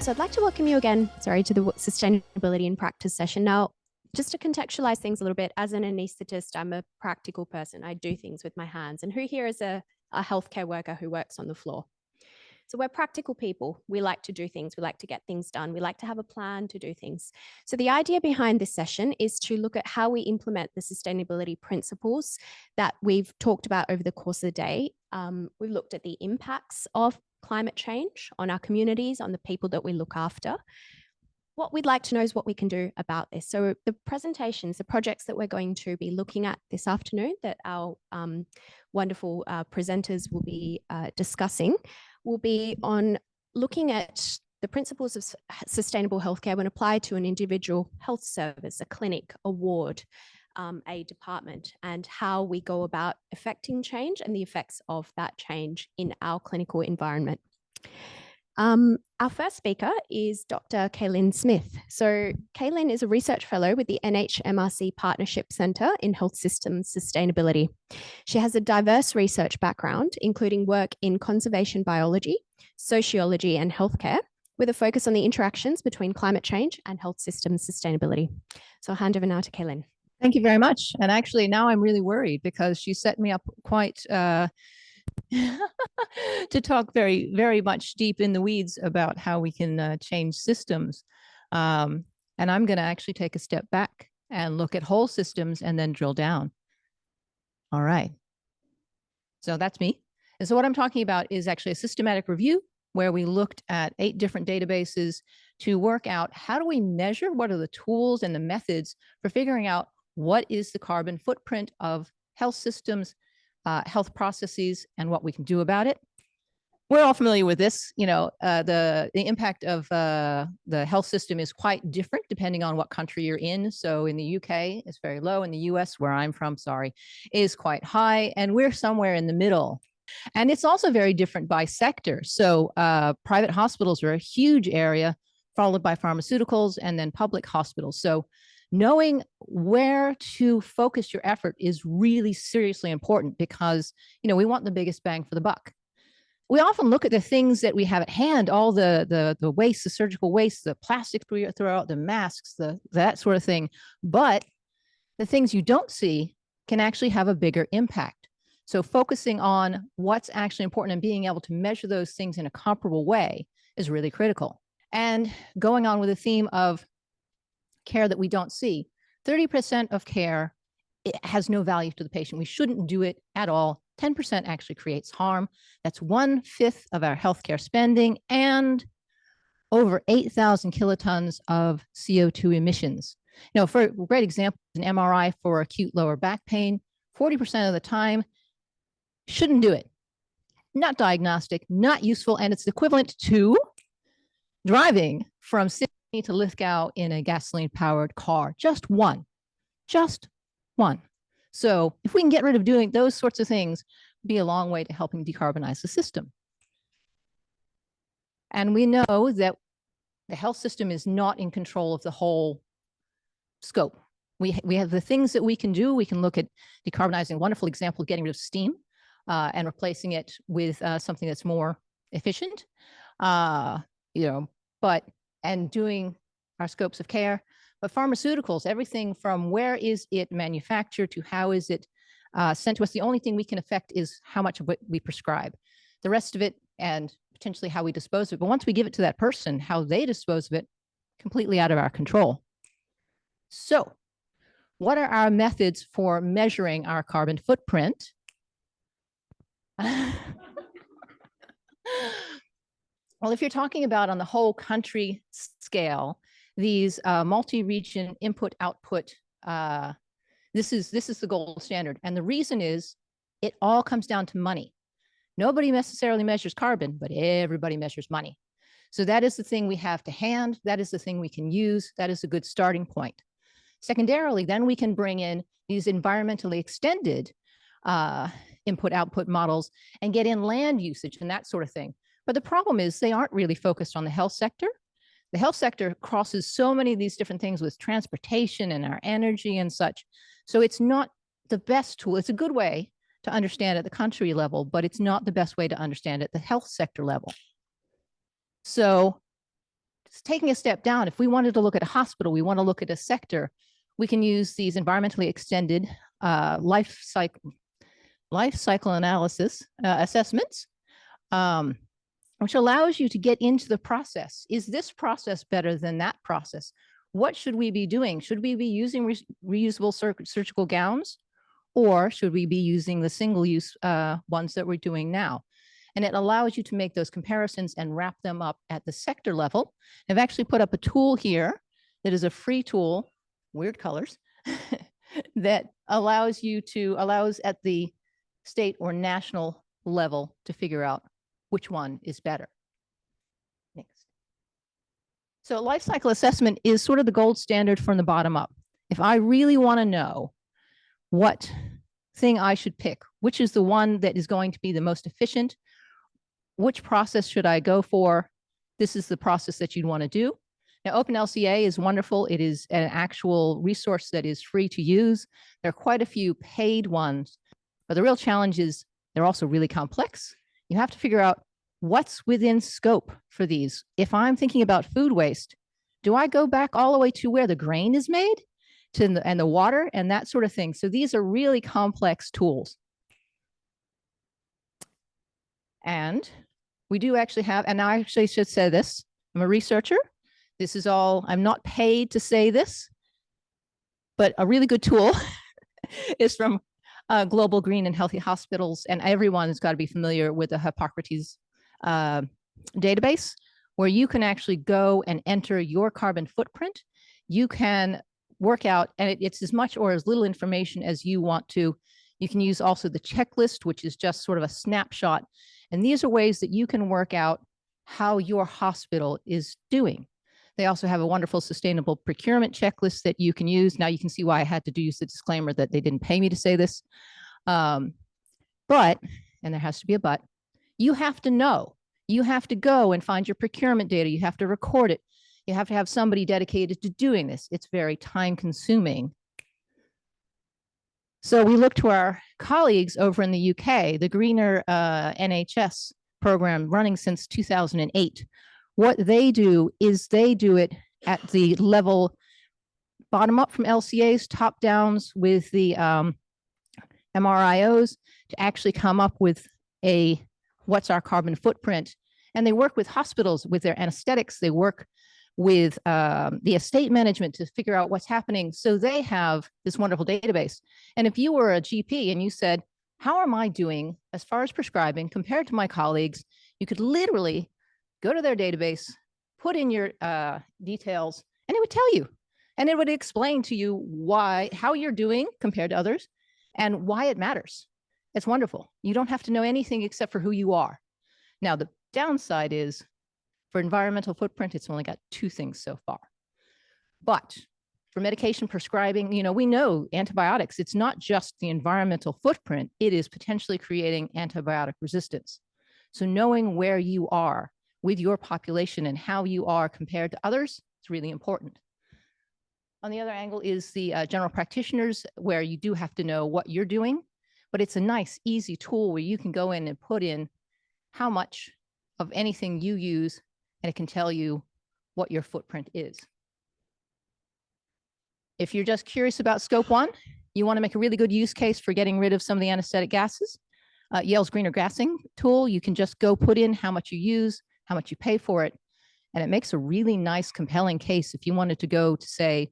So I'd like to welcome you again, to the Sustainability in Practice session. Now, just to contextualize things a little bit, as an anaesthetist, I'm a practical person. I do things with my hands. And who here is a healthcare worker who works on the floor? So we're practical people. We like to do things. We like to get things done. We like to have a plan to do things. So the idea behind this session is to look at how we implement the sustainability principles that we've talked about over the course of the day. We've looked at the impacts of climate change on our communities, on the people that we look after. What we'd like to know is what we can do about this. So the presentations, the projects that we're going to be looking at this afternoon that our wonderful presenters will be discussing will be on looking at the principles of sustainable healthcare when applied to an individual health service, a clinic, a ward, a department, and how we go about affecting change and the effects of that change in our clinical environment. Our first speaker is Dr. K-Lynn Smith. So K-Lynn is a research fellow with the NHMRC Partnership Centre in Health Systems Sustainability. She has a diverse research background, including work in conservation biology, sociology, and healthcare, with a focus on the interactions between climate change and health systems sustainability. So I'll hand over now to K-Lynn. Thank you very much. And actually, now I'm really worried because she set me up quite to talk very, very much deep in the weeds about how we can change systems. And I'm going to actually take a step back and look at whole systems and then drill down. All right. So that's me. And so what I'm talking about is actually a systematic review where we looked at 8 different databases to work out how do we measure, what are the tools and the methods for figuring out what is the carbon footprint of health systems, health processes, and what we can do about it. We're all familiar with this. You know, the impact of the health system is quite different depending on what country you're in. So in the UK, it's very low. In the US, where I'm from, is quite high. And we're somewhere in the middle. And it's also very different by sector. So private hospitals are a huge area, followed by pharmaceuticals and then public hospitals. So knowing where to focus your effort is really seriously important because, you know, we want the biggest bang for the buck. We often look at the things that we have at hand, all the waste, the surgical waste, the plastic we throw out, the masks, that sort of thing. But the things you don't see can actually have a bigger impact. So focusing on what's actually important and being able to measure those things in a comparable way is really critical. And going on with the theme of care that we don't see, 30% of care, it has no value to the patient. We shouldn't do it at all. 10% actually creates harm. That's 1/5 of our healthcare spending and over 8,000 kilotons of CO2 emissions. You know, for a great example, an MRI for acute lower back pain, 40% of the time, shouldn't do it. Not diagnostic, not useful, and it's equivalent to driving from Sydney to Lithgow in a gasoline-powered car. Just one. So if we can get rid of doing those sorts of things, it'd be a long way to helping decarbonize the system. And we know that the health system is not in control of the whole scope. We have the things that we can do. We can look at decarbonizing, a wonderful example of getting rid of steam and replacing it with something that's more efficient, and doing our scopes of care. But pharmaceuticals, everything from where is it manufactured to how is it sent to us, the only thing we can affect is how much of it we prescribe. The rest of it and potentially how we dispose of it. But once we give it to that person, how they dispose of it, completely out of our control. So what are our methods for measuring our carbon footprint? Well, if you're talking about on the whole country scale, these multi-region input-output, this is the gold standard. And the reason is it all comes down to money. Nobody necessarily measures carbon, but everybody measures money. So that is the thing we have to hand. That is the thing we can use. That is a good starting point. Secondarily, then we can bring in these environmentally extended input-output models and get in land usage and that sort of thing. But the problem is they aren't really focused on the health sector. The health sector crosses so many of these different things with transportation and our energy and such. So it's not the best tool. It's a good way to understand at the country level, but it's not the best way to understand at the health sector level. So taking a step down, if we wanted to look at a hospital, we want to look at a sector, we can use these environmentally extended life cycle analysis assessments, which allows you to get into the process. Is this process better than that process? What should we be doing? Should we be using reusable surgical gowns, or should we be using the single-use ones that we're doing now? And it allows you to make those comparisons and wrap them up at the sector level. I've actually put up a tool here that is a free tool, weird colors, that allows at the state or national level to figure out which one is better. Next. So life cycle assessment is sort of the gold standard from the bottom up. If I really want to know what thing I should pick, which is the one that is going to be the most efficient, which process should I go for? This is the process that you'd want to do. Now, OpenLCA is wonderful. It is an actual resource that is free to use. There are quite a few paid ones, but the real challenge is they're also really complex. You have to figure out what's within scope for these. If I'm thinking about food waste, do I go back all the way to where the grain is made and the water and that sort of thing? So these are really complex tools. And we do actually have, and I actually should say this, I'm a researcher. This is all, I'm not paid to say this, but a really good tool is from Global Green and Healthy Hospitals, and everyone has got to be familiar with the Hippocrates database, where you can actually go and enter your carbon footprint. You can work out, and it's as much or as little information as you want to. You can use also the checklist, which is just sort of a snapshot. And these are ways that you can work out how your hospital is doing. They also have a wonderful sustainable procurement checklist that you can use. Now you can see why I had to use the disclaimer that they didn't pay me to say this. But, and there has to be a but, you have to know. You have to go and find your procurement data. You have to record it. You have to have somebody dedicated to doing this. It's very time consuming. So we look to our colleagues over in the UK, the Greener NHS program running since 2008. What they do is they do it at the level bottom up from LCAs, top downs with the MRIOs to actually come up with what's our carbon footprint. And they work with hospitals with their anesthetics. They work with the estate management to figure out what's happening. So they have this wonderful database. And if you were a GP and you said, how am I doing as far as prescribing compared to my colleagues? You could literally go to their database, put in your details, and it would tell you. And it would explain to you how you're doing compared to others and why it matters. It's wonderful. You don't have to know anything except for who you are. Now, the downside is for environmental footprint, it's only got 2 things so far. But for medication prescribing, we know antibiotics, it's not just the environmental footprint, it is potentially creating antibiotic resistance. So knowing where you are with your population and how you are compared to others is really important. On the other angle is the general practitioners, where you do have to know what you're doing, but it's a nice, easy tool where you can go in and put in how much of anything you use, and it can tell you what your footprint is. If you're just curious about scope 1, you want to make a really good use case for getting rid of some of the anesthetic gases. Yale's greener gassing tool, you can just go put in how much you use, how much you pay for it. And it makes a really nice, compelling case if you wanted to go to, say,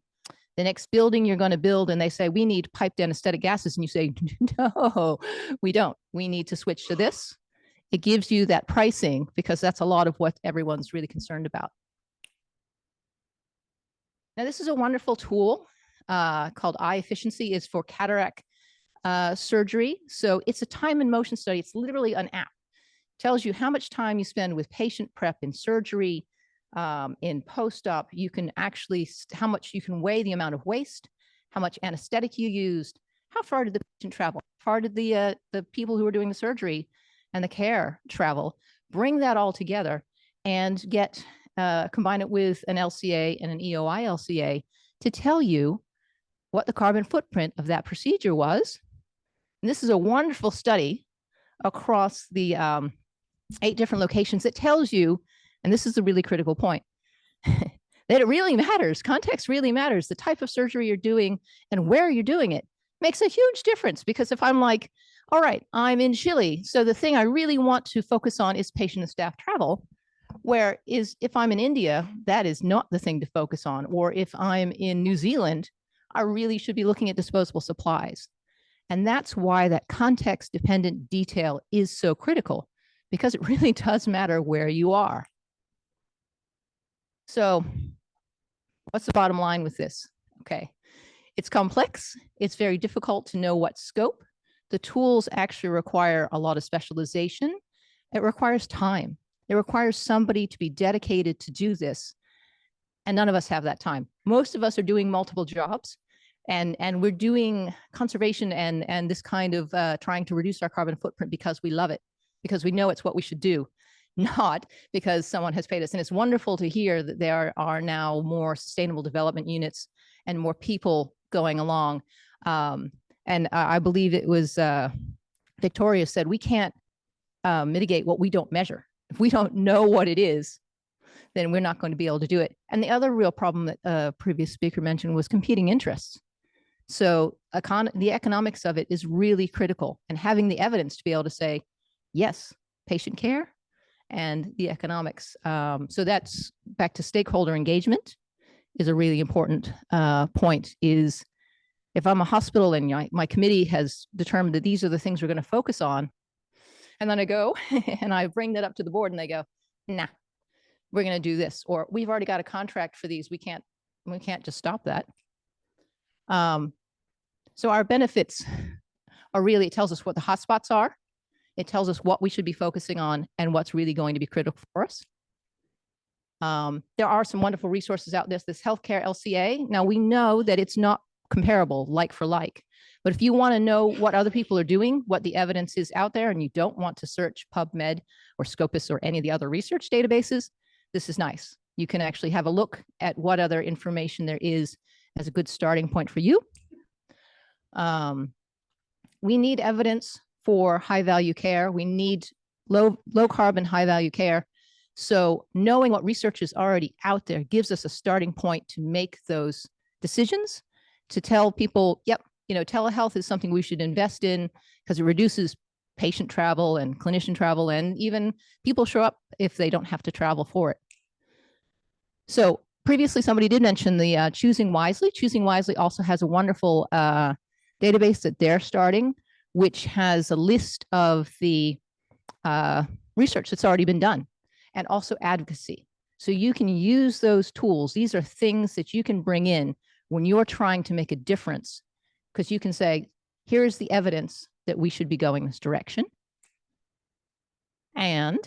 the next building you're going to build, and they say, we need piped anesthetic gases. And you say, no, we don't. We need to switch to this. It gives you that pricing because that's a lot of what everyone's really concerned about. Now, this is a wonderful tool called Eye Efficiency. It's for cataract surgery. So it's a time and motion study. It's literally an app. It tells you how much time you spend with patient prep in surgery, in post-op. You can actually, how much you can weigh the amount of waste, how much anesthetic you used, how far did the patient travel, how far did the people who were doing the surgery and the care travel. Bring that all together and combine it with an LCA and an EOI LCA to tell you what the carbon footprint of that procedure was. And this is a wonderful study across the 8 different locations that tells you, and this is a really critical point, that it really matters. Context really matters. The type of surgery you're doing and where you're doing it makes a huge difference. Because if I'm like, all right, I'm in Chile, so the thing I really want to focus on is patient and staff travel. Whereas if I'm in India, that is not the thing to focus on. Or if I'm in New Zealand, I really should be looking at disposable supplies. And that's why that context dependent detail is so critical, because it really does matter where you are. So what's the bottom line with this? Okay, it's complex. It's very difficult to know what scope. The tools actually require a lot of specialization. It requires time. It requires somebody to be dedicated to do this. And none of us have that time. Most of us are doing multiple jobs, and we're doing conservation and this kind of trying to reduce our carbon footprint because we love it, because we know it's what we should do, not because someone has paid us. And it's wonderful to hear that there are now more sustainable development units and more people going along. And I believe it was Victoria said, we can't mitigate what we don't measure. If we don't know what it is, then we're not going to be able to do it. And the other real problem that a previous speaker mentioned was competing interests. So the economics of it is really critical, and having the evidence to be able to say, yes, patient care and the economics. So that's back to stakeholder engagement is a really important point. Is if I'm a hospital and my committee has determined that these are the things we're going to focus on, and then I go and I bring that up to the board and they go, nah, we're going to do this, or we've already got a contract for these. We can't just stop that. So our benefits are really, it tells us what the hotspots are. It tells us what we should be focusing on and what's really going to be critical for us. There are some wonderful resources out there. This healthcare LCA. Now we know that it's not comparable like for like, but if you want to know what other people are doing, what the evidence is out there, and you don't want to search PubMed or Scopus or any of the other research databases, this is nice. You can actually have a look at what other information there is as a good starting point for you. We need evidence for high value care. We need low carbon, high value care. So knowing what research is already out there gives us a starting point to make those decisions, to tell people, yep, telehealth is something we should invest in because it reduces patient travel and clinician travel, and even people show up if they don't have to travel for it. So previously, somebody did mention the Choosing Wisely. Choosing Wisely also has a wonderful database that they're starting, which has a list of the research that's already been done, and also advocacy. So you can use those tools. These are things that you can bring in when you're trying to make a difference, because you can say, here's the evidence that we should be going this direction. And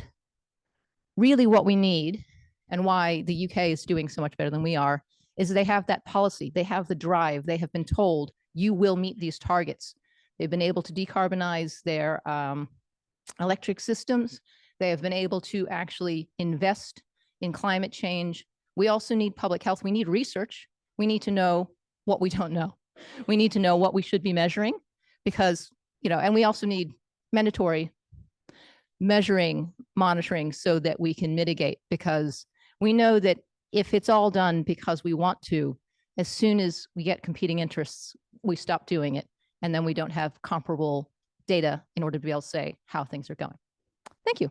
really what we need, and why the UK is doing so much better than we are, is they have that policy. They have the drive. They have been told, you will meet these targets. They've been able to decarbonize their electric systems. They have been able to actually invest in climate change. We also need public health. We need research. We need to know what we don't know. We need to know what we should be measuring, because, and we also need mandatory measuring, monitoring, so that we can mitigate, because we know that if it's all done because we want to, as soon as we get competing interests, we stop doing it. And then we don't have comparable data in order to be able to say how things are going. Thank you.